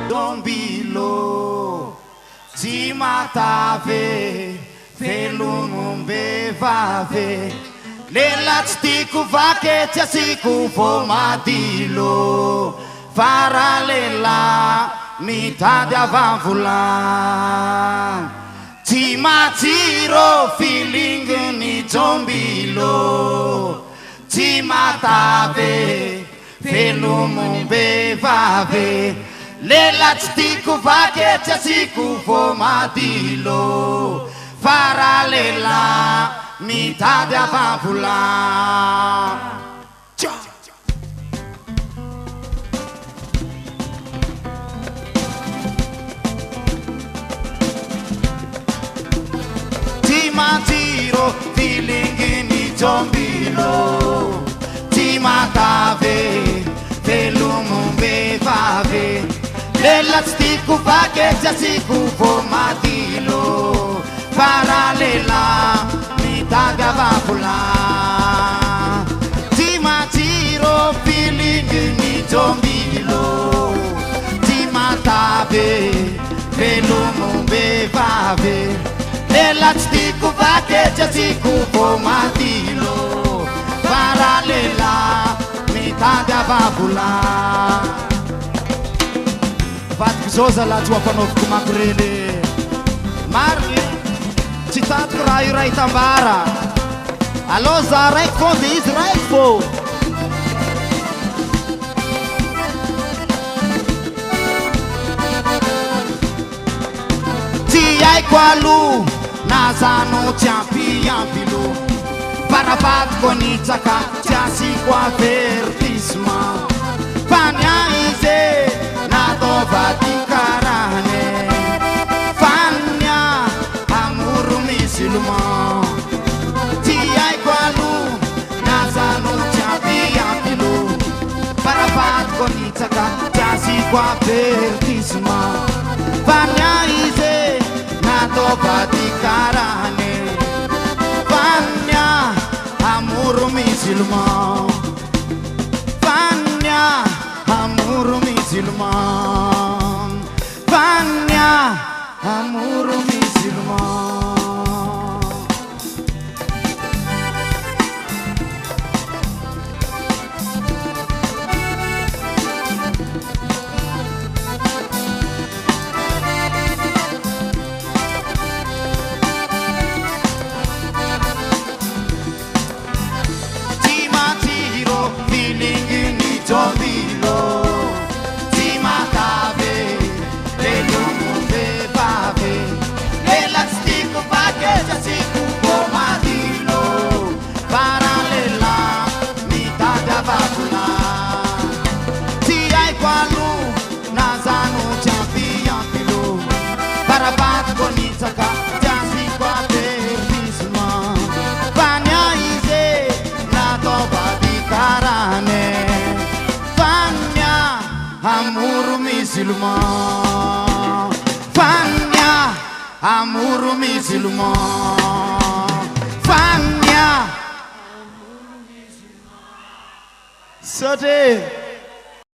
dombilo tsy matave felomombevave lela tsy tiako vaky tsy asiko vo madilo fara lela mitady avavola tsy matsiro filingony dombilo tsy matave felomombevave lela tsy tiako vaky tsy asiko vo madilo fara lela mitady avavola tsy matsiro filinginy dombilo tsy matave felomombevave lela tsy tiako vaky tsy asiko vo madilo fara lela mitady avavola tsy matsiro filinginy dombilo tsy matave felomombevave lela tsy tiako vaky tsy asiko vo madilo fara lela mitady avavola vadiko zao zalahy afanaoviko makorely mariny tsy tatiko raha io ray tambara alo za raiky fô de izy raiky fô tsy haiko alo nazano tsy ampiampilo farafatiko nitsaka tsy asiko avertissement fania izy natovady karane fania amoro musulman tsy haiko alo nazano tsy ampiampilo farafatiko nitsaka tsy asiko avertissement fania izy natovady karane fania amoro musulman fania amoro musulman fania amoro musulman dombilo tsy matave felomombevave lela tsy tiako vaky tsy asiko vo madilo fara lela mitady avavola tsy haiko alo nazano tsy ampiampilo farafatiko nitsaka tsy asiko avertissement fania izy natovady karane amoro musulman fania amoro musulman fania sote